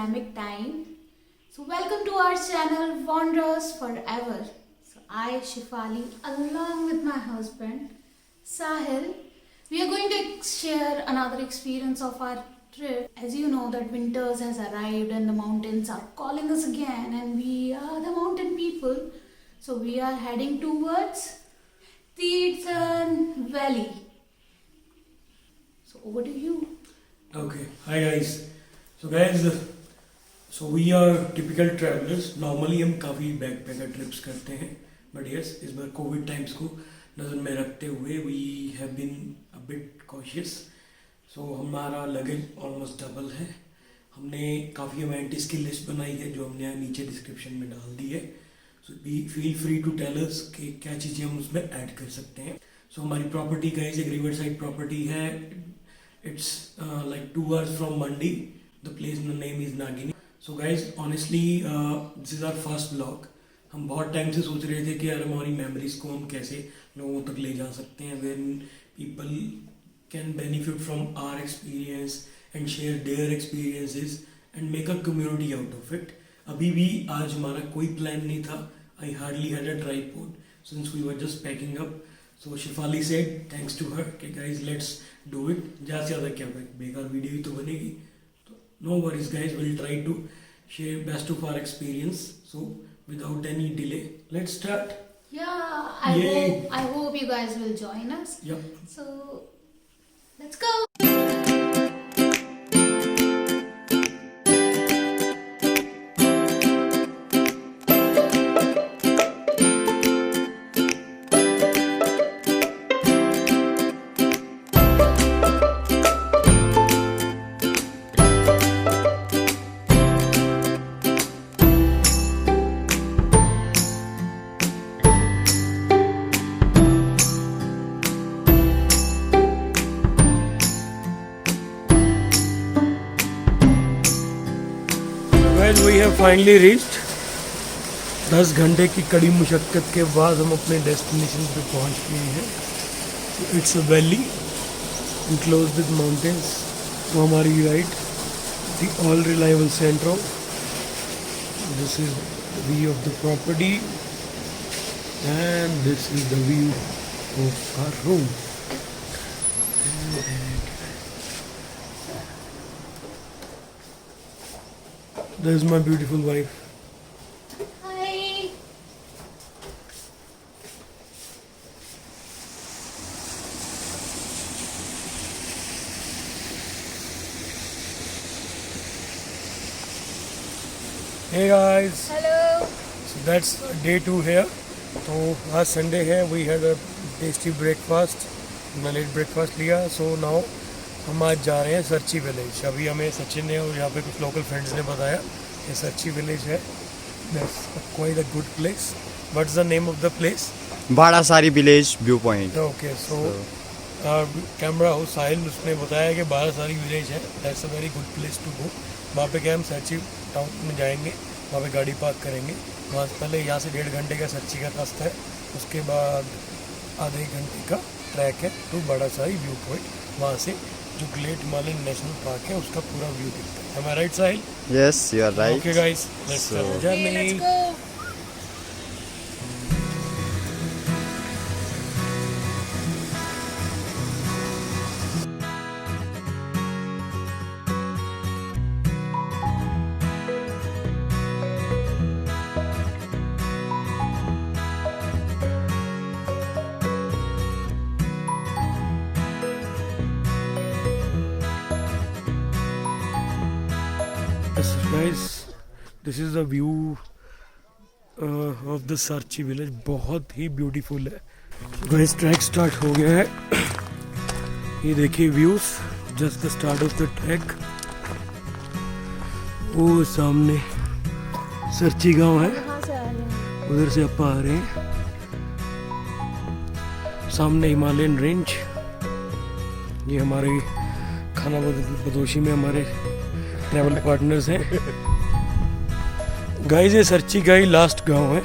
pandemic time. So welcome to our channel Wanderers Forever. So I, Shifali, along with my husband Sahil, we are going to share another experience of our trip. As you know that winters has arrived and the mountains are calling us again, and we are the mountain people. So we are heading towards Tirthan Valley. So over to you. Okay, hi guys. So guys, so we are typical travelers. Normally हम काफ़ी backpacker trips करते हैं, but yes, इस बार Covid times को नज़र में रखते हुए we have been a bit cautious. So हमारा लगेज ऑलमोस्ट डबल है. हमने काफ़ी अमेनिटीज़ की लिस्ट बनाई है जो हमने नीचे डिस्क्रिप्शन में डाल दी है. So feel free to tell us कि क्या चीज़ें हम उसमें ऐड कर सकते हैं. So हमारी प्रॉपर्टी गाइस एक रिवर साइड प्रॉपर्टी है. It's like 2 hours from Mandi. The place name is Nagini. So guys, honestly, this is our first vlog. हम बहुत टाइम से सोच रहे थे कि यार हमारी मेमोरीज को हम कैसे लोगों तक ले जा सकते हैं, when people can benefit from our experience and share their experiences and make a community out of it. अभी भी आज हमारा कोई प्लान नहीं था. I hardly had a tripod since we were just packing up. So Shifali said, thanks to her, okay guys, let's do it. ज़्यादा से ज़्यादा क्या बेकार वीडियो ही तो बनेगी. तो no worries guys, we'll try to share best of our experience. So without any delay, let's start. Yeah, Yay. I hope you guys will join us. Yep. So let's go. Guys, we have finally reached. 10 घंटे की कड़ी मुशक्क़त के बाद हम अपने destination पे पहुंच गए हैं. It's a valley enclosed with mountains. वो हमारी right the all reliable centro. This is the view of the property and this is the view of our room. There's my beautiful wife. Hi. Hey guys. Hello. So that's day 2 here. तो आज Sunday है. We had a tasty breakfast. हमने late breakfast लिया. So now हम आज जा रहे हैं सरची विलेज. अभी हमें सचिन ने और यहाँ पे कुछ लोकल फ्रेंड्स ने बताया कि सरची विलेज है. That's quite a good place. What's the name of the place? Barasari village view point. Okay, so camera house Sahil उसने बताया कि बाड़ासारी विलेज है. That's a very good place to go. वहाँ पे क्या हम सरची टाउन में जाएंगे, वहाँ पे गाड़ी पार्क करेंगे. वहाँ से पहले यहाँ से 1.5 घंटे का सरची का रास्ता है. उसके बाद आधे घंटे का ट्रैक है टू बाड़ासारी व्यू पॉइंट. वहाँ से जो ग्रेट हिमालयन नेशनल पार्क है उसका पूरा व्यू दिखता है. Am I right, Sahil? Yes you are right. Okay guys, let's start the journey. Let's go. Yes, guys, this is the view of the Sarchi village. बहुत ही ब्यूटीफुल है. Guys, track start हो गया है. ये देखिए views. Just the start of the track. वो सामने सरची गांव है. उधर से आप आ रहे हैं. सामने हिमालयन रेंज. ये हमारे खाना बदोशी में हमारे ट्रैवल पार्टनर्स हैं. गाइस ये सरची का ही लास्ट गांव है.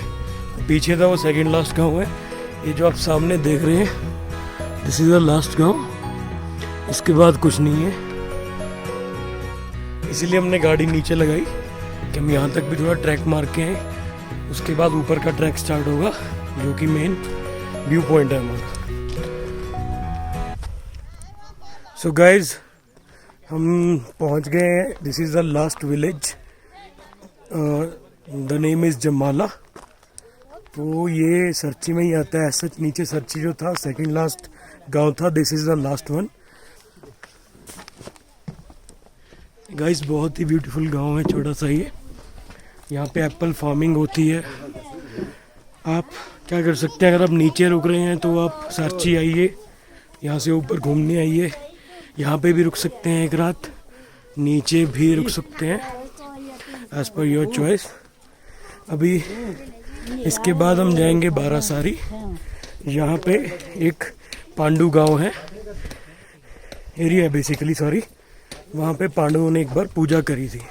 पीछे था वो सेकंड लास्ट गांव है. ये जो आप सामने देख रहे हैं दिस इज द लास्ट गांव. इसके बाद कुछ नहीं है. इसीलिए हमने गाड़ी नीचे लगाई कि हम यहाँ तक भी थोड़ा ट्रैक मार के आए, उसके बाद ऊपर का ट्रैक स्टार्ट होगा जो कि मेन व्यू पॉइंट है हमारा। सो गाइज हम पहुँच गए हैं, this is the last village, the name is Jamala. तो ये सरची में ही आता है, सच नीचे सरची जो था सेकंड लास्ट गांव था, this is the last one. Guys बहुत ही ब्यूटीफुल गांव है, छोटा सा ही है। यहाँ पे एप्पल फार्मिंग होती है। आप क्या कर सकते हैं, अगर आप नीचे रुक रहे हैं तो आप सरची आइए, यहाँ से ऊपर घूमने आइए, यहाँ पे भी रुक सकते हैं एक रात, नीचे भी रुक सकते हैं, एज पर योर चॉइस। अभी इसके बाद हम जाएंगे बारासारी। यहाँ पे एक पांडु गांव है, एरिया है बेसिकली, सॉरी। वहाँ पे पांडवों ने एक बार पूजा करी थी।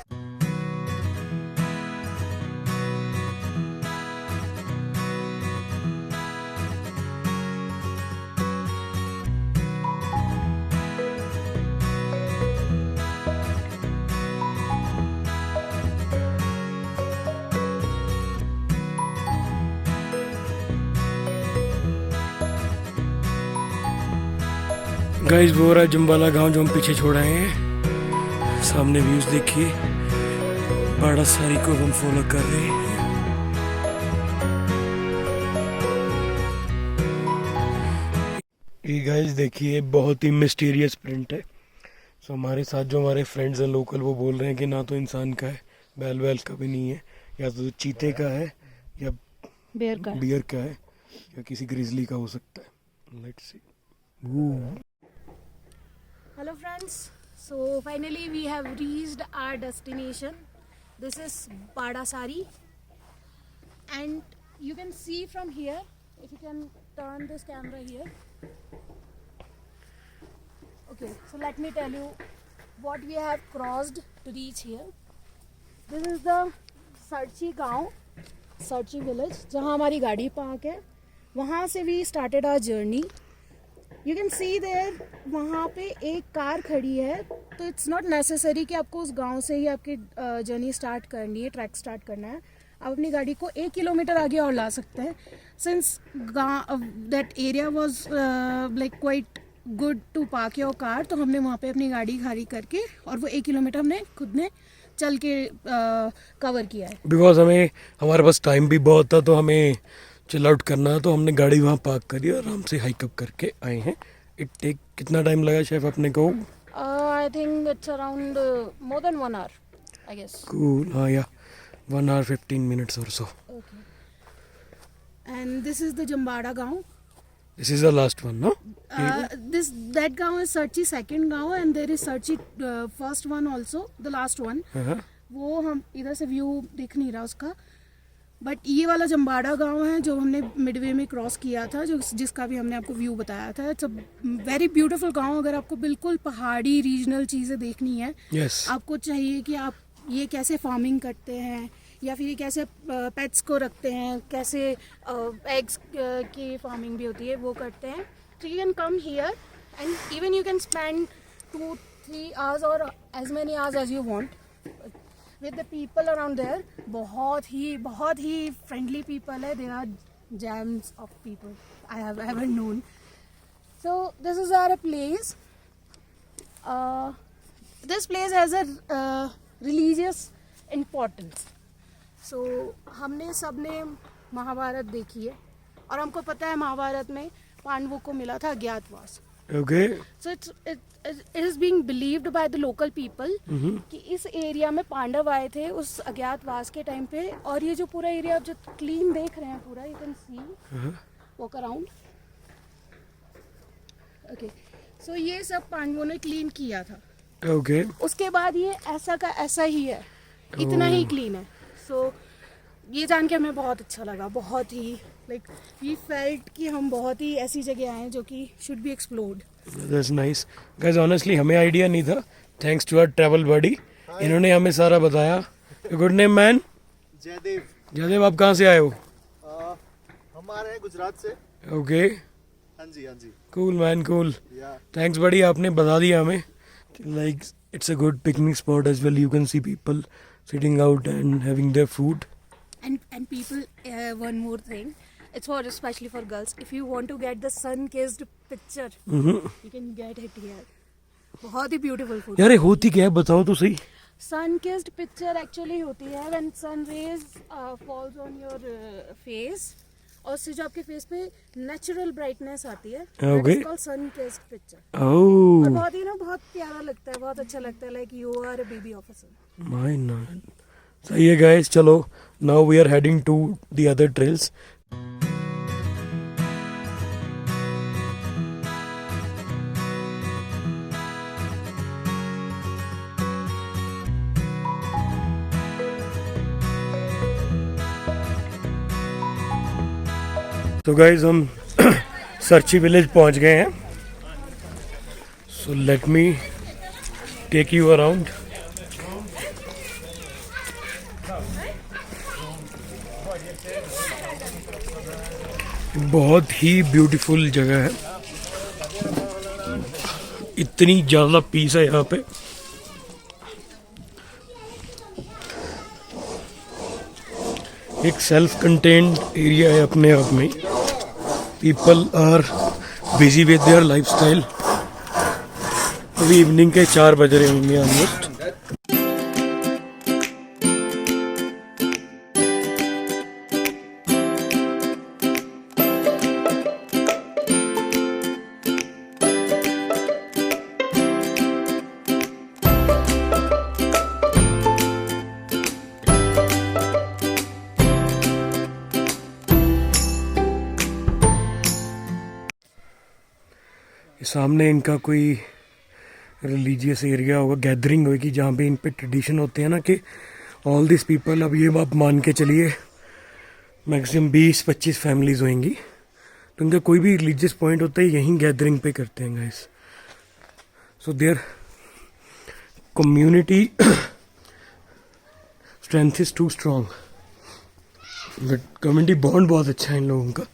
गाइस वो रहा जम्बाला गांव जो हम पीछे छोड़ आए हैं। सामने व्यूज देखिए, बाड़ासारी को हम फॉलो कर रहे हैं। ये गाइस देखिए बहुत ही मिस्टीरियस प्रिंट है। सो हमारे साथ जो हमारे फ्रेंड्स हैं लोकल, वो बोल रहे हैं कि ना तो इंसान का है, बैल वैल का भी नहीं है, या तो चीते का है या बियर का है या किसी ग्रिजली का हो सकता है। Let's see. Hello friends, so finally we have reached our destination. This is Badasari, and you can see from here, if you can turn this camera here. Okay, so let me tell you what we have crossed to reach here. This is the Sarchi गाँव, Sarchi village, जहाँ हमारी गाड़ी park है। वहाँ से we started our journey. You can see there, वहाँ पे एक कार खड़ी है, तो इट्स नॉट नेसेसरी कि आपको उस गांव से ही आपकी जर्नी स्टार्ट करनी है, ट्रैक स्टार्ट करना है। आप अपनी गाड़ी को 1 किलोमीटर आगे और ला सकते हैं, since that area was like quite good to park your car. तो हमने वहाँ पे अपनी गाड़ी खाली करके और वो 1 किलोमीटर हमने खुद ने चल के कवर किया है। बिकॉज हमारे पास टाइम भी बहुत था, तो हमें चिल आउट करना है, तो हमने गाड़ी वहाँ पार्क करी और आराम से हाइक अप करके आए हैं। इट टेक कितना टाइम लगा शेफ अपने को? I think it's around more than 1 hour, I guess. Cool, हाँ या 1 hour 15 minutes or so. And this is the Jambada गाँव. This is the last one, no? That गाँव is Sarchi second गाँव, and there is Sarchi first one also, the last one. वो हम इधर से view दिख नहीं रहा उसका, बट ये वाला जम्बाड़ा गांव है जो हमने मिडवे में क्रॉस किया था, जो जिसका भी हमने आपको व्यू बताया था। इट्स अ वेरी ब्यूटीफुल गांव। अगर आपको बिल्कुल पहाड़ी रीजनल चीज़ें देखनी है, आपको चाहिए कि आप ये कैसे फार्मिंग करते हैं या फिर ये कैसे पेट्स को रखते हैं, कैसे एग्स की फार्मिंग भी होती है वो करते हैं, तो you can come here and even you can spend 2-3 hours और as many hours as you want with the people around there. बहुत ही friendly people है. There are gems of people I have ever known. So this is our place. This place has a religious importance. So हमने सबने महाभारत देखी है और हमको पता है महाभारत में पांडवों को मिला था अज्ञातवास। Okay. So it is being believed by the local people कि इस एरिया में पांडव आए थे उस अज्ञातवास के टाइम पे। और ये जो पूरा एरिया आप जो क्लीन देख रहे हैं पूरा, you can see walk around. Okay, so ये सब पांडवों ने क्लीन किया था। Okay. उसके बाद ये ऐसा का ऐसा ही है, इतना ही क्लीन है। सो ये जान के हमें बहुत अच्छा लगा, बहुत ही लाइक वी फेल्ट कि हम बहुत ही ऐसी जगह आए हैं जो कि should be explored. That's nice. Guys, honestly हमें आइडिया नहीं था, thanks to our travel buddy, इन्होंने हमें सारा बताया। Good name man? Jaydev. Jaydev, आप कहाँ से आए हो? हम आ रहे हैं गुजरात से। ओके, हाँ जी हाँ जी। Cool man, cool. Yeah thanks buddy, आपने बता दिया हमें। Like it's a good picnic spot as well. You can see people sitting out and having their food. And people, one more thing, it's for especially for girls. If you want to get the sun-kissed picture, you can get it here. बहुत ही beautiful food. यार ये होती क्या है बताओ तो सही. Sun-kissed picture actually होती है when sun rays falls on your face. और उससे जो आपके फेस पे नेचुरल ब्राइटनेस आती है, Okay. it's called sun-kissed picture. और Oh बहुत ही ना बहुत प्यारा लगता है, बहुत अच्छा लगता है, like you are a baby officer. my god. सही है guys, चलो. Now we are heading to the other trails. तो गाइज हम सरची विलेज पहुंच गए हैं. So let me take you around. बहुत ही ब्यूटीफुल जगह है. इतनी ज़्यादा पीस है यहाँ पे. एक सेल्फ कंटेन्ड एरिया है अपने आप में. People are busy with their lifestyle. अभी इवनिंग के 4 बज रहे होंगे ऑलमोस्ट. सामने इनका कोई रिलीजियस एरिया होगा, गैदरिंग होगी जहाँ पे इन पे ट्रेडिशन होते हैं ना कि ऑल दिस पीपल. अब ये आप मान के चलिए मैक्सिमम 20-25 फैमिलीज होंगी. तो इनका कोई भी रिलीजियस पॉइंट होता है यहीं गैदरिंग पे करते हैं guys. So their community strength is too strong. But community bond बहुत अच्छा है इन लोगों का.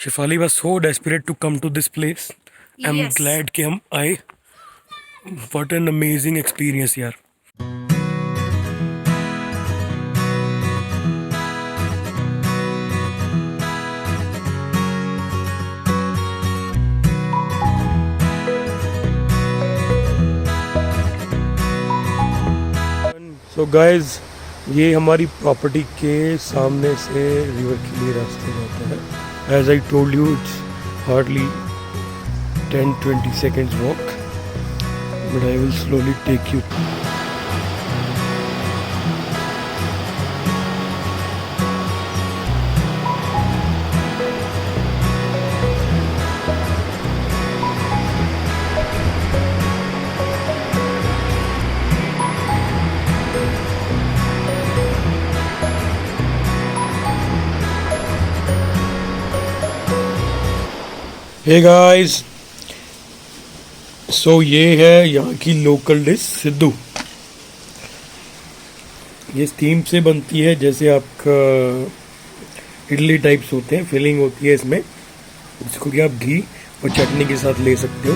Shefali was so desperate to come to this place. I'm Yes. glad कि हम आए. What an amazing experience यार. So guys, ये हमारी प्रॉपर्टी के सामने से रिवर के लिए रास्ते जाता है. As I told you, it's hardly 10-20 seconds walk, but I will slowly take you. Hey guys, so ये है यहाँ की लोकल डिश सिद्धू. ये स्टीम से बनती है, जैसे आपका इडली टाइप्स होते हैं. फिलिंग होती है इसमें, इसको कि आप घी और चटनी के साथ ले सकते हो.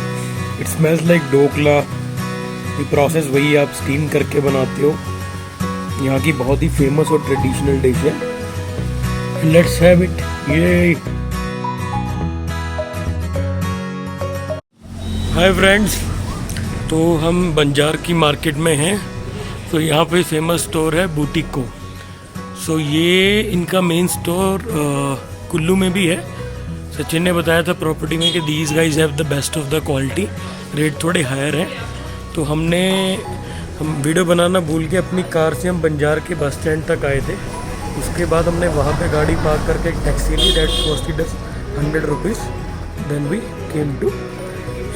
It smells like dhokla. ये प्रोसेस वही आप स्टीम करके बनाते हो. यहाँ की बहुत ही फेमस और ट्रेडिशनल डिश है. Let's have it. ये हाय फ्रेंड्स, तो हम बंजार की मार्केट में हैं. तो यहाँ पे फेमस स्टोर है बुटीको. सो ये इनका मेन स्टोर कुल्लू में भी है. सचिन ने बताया था प्रॉपर्टी में कि these guys have the best of the quality. Rate थोड़े हायर हैं. तो हम वीडियो बनाना भूल के अपनी कार से हम बंजार के बस स्टैंड तक आए थे. उसके बाद हमने वहाँ पे गाड़ी पार्क करके एक टैक्सी ली. That costed us 100 rupees. Then we came to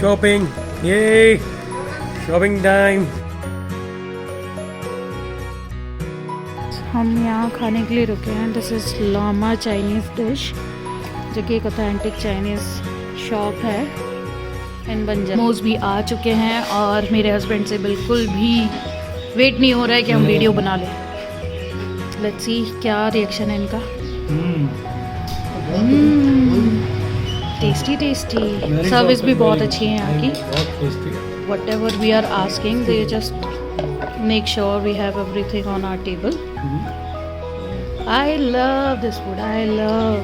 shopping. ये शॉपिंग टाइम. हम यहाँ खाने के लिए रुके हैं. This is lama Chinese dish, जो कि एक ऑथेंटिक चाइनीज़ शॉप है इन बंजार. मोमोज भी आ चुके हैं और मेरे हस्बैंड से बिल्कुल भी वेट नहीं हो रहा है कि हम वीडियो बना लें. लेट्स सी क्या रिएक्शन है इनका. Tasty tasty. सर्विस भी बहुत अच्छी है यहाँ की. Whatever we are asking, they just make sure we have everything on our table. I love this food. I love.